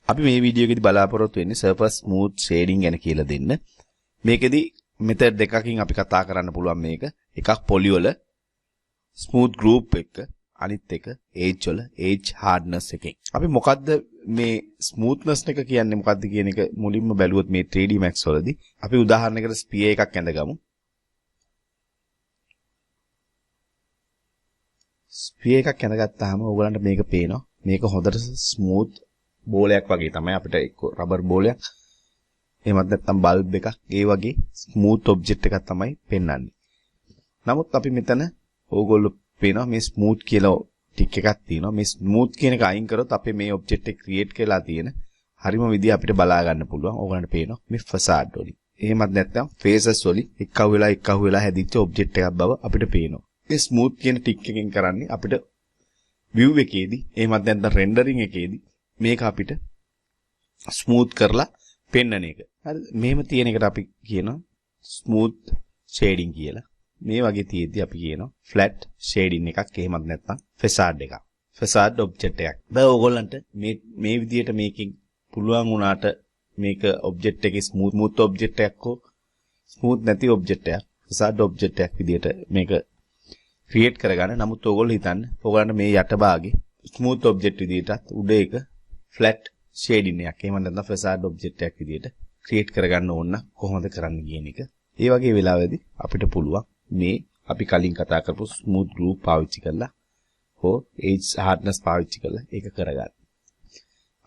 අපි මේ වීඩියෝ එකේදී බලාපොරොත්තු වෙන්නේ surface smooth shading ගැන කියලා දෙන්න. මේකෙදී method දෙකකින් අපි කතා කරන්න පුළුවන් මේක. එකක් poly වල smooth group එක, අනිත් එක edge වල edge hardness එකෙන්. අපි මොකද්ද මේ smoothness එක කියන්නේ මොකද්ද කියන එක මුලින්ම බැලුවොත් මේ 3D Max වලදී අපි උදාහරණයකට sphere එකක් ඇඳගමු. ස්පියර් එකක් ඇඳගත්තාම ඕගලන්ට මේක පේනවා. මේක හොඳට ස්මූත් බෝලයක් වගේ තමයි අපිට එක්ක රබර් බෝලයක්. එහෙමත් නැත්නම් බල්බ් එකක්. ඒ වගේ ස්මූත් ඔබ්ජෙක්ට් එකක් තමයි පෙන්වන්නේ. නමුත් අපි මෙතන ඕගොල්ලෝ පේනවා මේ ස්මූත් කියලා ටික් එකක් තියෙනවා. මේ ස්මූත් කියන එක අයින් කරොත් අපේ මේ ඔබ්ජෙක්ට් එක ක්‍රියේට් කරලා තියෙන හරිම විදිහ අපිට බලා ගන්න පුළුවන්. ඕගලන්ට පේනවා මේ ෆසාඩ් වලින්. එහෙමත් නැත්නම් ෆේසස් වලින් එක්කහුව වෙලා හැදිච්ච ඔබ්ජෙක්ට් එකක් බව අපිට පේනවා. මේ ස්මූත් කියන ටික් එකෙන් කරන්නේ අපිට view එකේදී එහෙමත් නැත්නම් රෙන්ඩරින් එකේදී මේක අපිට ස්මූත් කරලා පෙන්වන එක. හරිද? මෙහෙම තියෙන එකට අපි කියනවා ස්මූත් ෂේඩින් කියලා. මේ වගේ තියෙද්දි අපි කියනවා ෆ්ලැට් ෂේඩින් එකක් එහෙමත් නැත්නම් ෆසාඩ් එකක්. ෆසාඩ් ඔබ්ජෙක්ට් එකක්. බෑ ඕගොල්ලන්ට මේ විදියට මේකෙන් පුළුවන් වුණාට මේක ඔබ්ජෙක්ට් එකේ ස්මූත් ඔබ්ජෙක්ට් එකක් හෝ ස්මූත් නැති ඔබ්ජෙක්ට් එකක් ෆසාඩ් ඔබ්ජෙක්ට් එකක් විදියට මේක ක්‍රියේට් කරගන්න. නමුත් ඕගොල්ලෝ හිතන්න ඕගොල්ලන්ට මේ යට භාගේ ස්මූත් ඔබ්ජෙක්ට් විදියටත් උඩ එක ෆ්ලැට් ෂේඩින් එකක් එහෙම නැත්නම් ෆසාඩ් ඔබ්ජෙක්ට් එකක් විදියට ක්‍රියේට් කරගන්න ඕන කොහොමද කරන්න කියන එක. ඒ වගේ වෙලාවෙදී අපිට පුළුවන් මේ අපි කලින් කතා කරපු ස්මූත් ගෲප් පාවිච්චි කරලා හෝ edge hardness පාවිච්චි කරලා ඒක කරගන්න.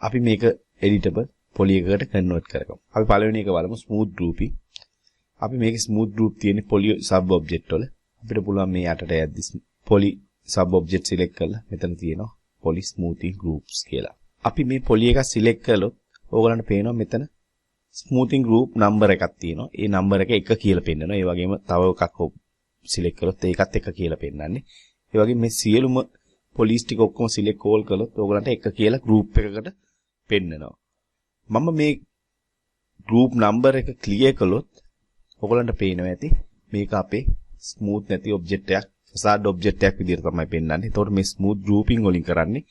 අපි මේක editable poly එකකට කන්වර්ට් කරගමු. අපි පළවෙනි එක බලමු ස්මූත් ගෲපින්. අපි මේකේ ස්මූත් ගෲප් තියෙන්නේ poly sub object වල. අපිට පුළුවන් මේ යටට යද්දි poly sub object select කරලා මෙතන තියෙනවා poly smoothing groups කියලා. අපි මේ poly එක select කළොත් ඕගලන්ට පේනවා මෙතන smoothing group number එකක් තියෙනවා. ඒ number එක 1 කියලා පෙන්නනවා. ඒ වගේම තව එකක් select කළොත් ඒකත් 1 කියලා පෙන්නන්නේ. ඒ වගේම මේ සියලුම polys ටික ඔක්කොම select all කළොත් ඕගලන්ට 1 කියලා group එකකට පෙන්නනවා. මම මේ group number එක clear කළොත් ඕගලන්ට පේනවා ඇති මේක අපේ ස්මූත් නැති ඔබ්ජෙක්ට් එකක් ෆසාඩ් ඔබ්ජෙක්ට් එකක් විදිහට තමයි පෙන්වන්නේ. ඒතකොට මේ ස්මූත් ගෲපින් වලින් කරන්නේ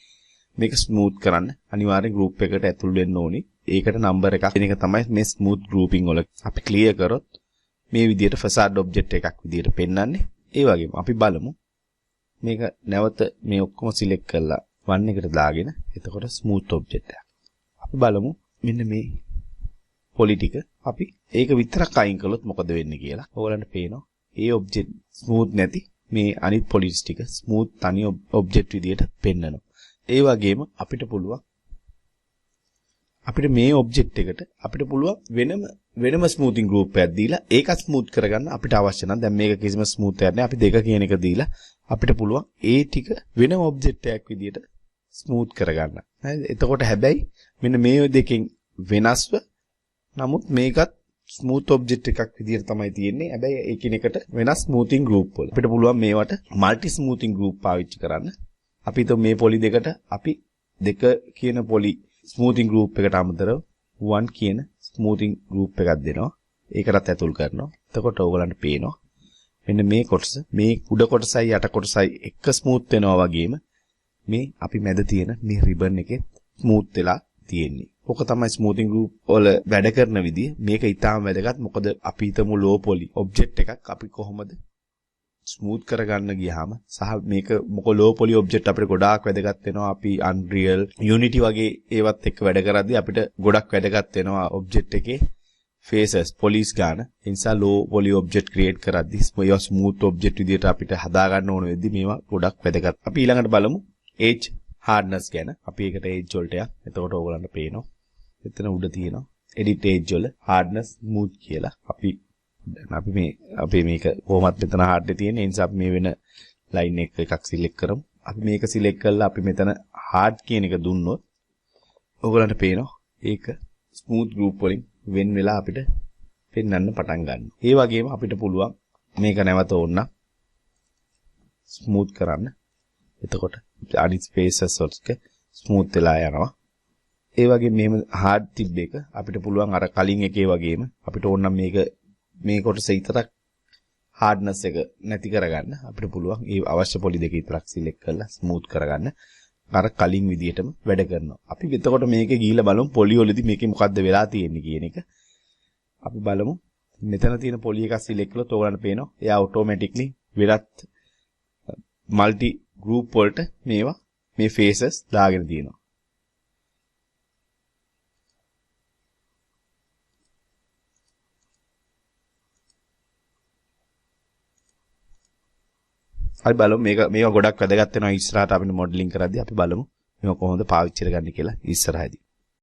මේක ස්මූත් කරන්න අනිවාර්යෙන් ගෲප් එකට ඇතුල් වෙන්න ඕනි. ඒකට නම්බර් එකක් දෙන එක තමයි මේ ස්මූත් ගෲපින් වල අපි ක්ලියර් කරොත් මේ විදිහට ෆසාඩ් ඔබ්ජෙක්ට් එකක් විදිහට පෙන්වන්නේ. ඒ වගේම අපි බලමු මේක නැවත මේ ඔක්කොම සිලෙක්ට් කරලා 1 එකට දාගෙන එතකොට ස්මූත් ඔබ්ජෙක්ට් එකක්. අපි බලමු මෙන්න මේ පොලි ටික අපි ඒක විතරක් අයින් කළොත් මොකද වෙන්නේ කියලා. ඕගලන්ට පේනවා ඒ ඔබ්ජෙක්ට් ස්මූත් නැති මේ අනිත් පොලිස් ටික ස්මූත් තනි ඔබ්ජෙක්ට් විදියට පෙන්වනවා. ඒ වගේම අපිට පුළුවන් අපිට මේ ඔබ්ජෙක්ට් එකට අපිට පුළුවන් වෙනම ස්මූතින් ගෲප් එකක් දීලා ඒක ස්මූත් කරගන්න අපිට අවශ්‍ය නම් දැන් මේක කිසිම ස්මූත් එකක් නෑ. අපි දෙක කියන එක දීලා අපිට පුළුවන් ඒ ටික වෙනම ඔබ්ජෙක්ට් එකක් විදියට ස්මූත් කරගන්න. හරිද? එතකොට හැබැයි මෙන්න මේ දෙකෙන් වෙනස්ව නමුත් මේකත් ස්මූත් ඔබ්ජෙක්ට් එකක් විදියට තමයි තියෙන්නේ. හැබැයි එකිනෙකට වෙනස් ස්මූතින් ගෲප් වල. අපිට පුළුවන් මේවට মালටි ස්මූතින් ගෲප් පාවිච්චි කරන්න. අපි හිතමු මේ පොලි දෙකට අපි දෙක කියන පොලි ස්මූතින් ගෲප් එකට අමතරව 1 කියන ස්මූතින් ගෲප් එකක් දෙනවා. ඒකටත් ඇතුල් කරනවා. එතකොට ඕගලන්ට පේනවා මෙන්න මේ කොටස මේ උඩ කොටසයි යට කොටසයි එක ස්මූත් වෙනවා වගේම මේ අපි මැද තියෙන මේ රිබන් එකේ ස්මූත් වෙලා තියෙන්නේ. ඔක තමයි ස්මූතින් ගෲප් වල වැඩ කරන විදිය. මේක ඊටාම වැදගත්. මොකද අපි හිතමු ලෝ පොලි ඔබ්ජෙක්ට් එකක් අපි කොහොමද ස්මූත් කරගන්න ගියාම සහ මේක මොකද ලෝ පොලි ඔබ්ජෙක්ට් අපිට ගොඩාක් වැදගත් වෙනවා. අපි Unreal Unity වගේ ඒවත් එක්ක වැඩ කරද්දී අපිට ගොඩක් වැදගත් වෙනවා ඔබ්ජෙක්ට් එකේ faces police ගන්න. ඒ නිසා low poly object create කරද්දී මේවා smooth object විදියට අපිට හදා ගන්න ඕන වෙද්දී මේවා ගොඩක් වැදගත්. අපි ඊළඟට බලමු edge hardness ගැන. අපි ඒකට edge වලට යක්. එතකොට ඕගලන්ට පේනවා. එතන උඩ තියෙනවා edit edge වල hardness smooth කියලා. අපි මේක කොහොමත් මෙතන hard එක තියෙන. ඒ නිසා අපි මේ වෙන line එකක් select කරමු. අපි මේක select කරලා අපි මෙතන hard කියන එක දුන්නොත් ඕගලන්ට පේනවා ඒක smooth group වලින් වෙන වෙලා අපිට පෙන්වන්න පටන් ගන්නවා. ඒ වගේම අපිට පුළුවන් මේක නැවත ඕන ස්මූත් කරන්න. එතකොට අනිත් ස්පේසස් වලක ස්මූත් වෙලා යනවා. ඒ වගේම මෙහෙම hard තිබ්බ එක අපිට පුළුවන් අර කලින් එකේ වගේම අපිට ඕන නම් මේක මේ කොටස විතරක් hardness එක නැති කරගන්න අපිට පුළුවන් ඒ අවශ්‍ය පොලි දෙක විතරක් select කරලා smooth කරගන්න. අර කලින් විදියටම වැඩ කරනවා. අපි එතකොට මේකේ ගිහිල්ලා බලමු පොලි වලදී මේකේ මොකද්ද වෙලා තියෙන්නේ කියන එක. අපි බලමු. මෙතන තියෙන පොලි එකක් සිලෙක්ට් කළොත් ඕගලන්ට පේනවා. එයා ඔටෝමැටික්ලි වෙනත් මල්ටි ගෲප් වලට මේවා මේ ෆේසස් දාගෙන තියෙනවා. අපි බලමු මේවා ගොඩක් වැදගත් වෙනවා ඉස්සරහට අපිට මොඩලින් කරද්දී අපි බලමු මේවා කොහොමද පාවිච්චි කරගන්නේ කියලා ඉස්සරහදී.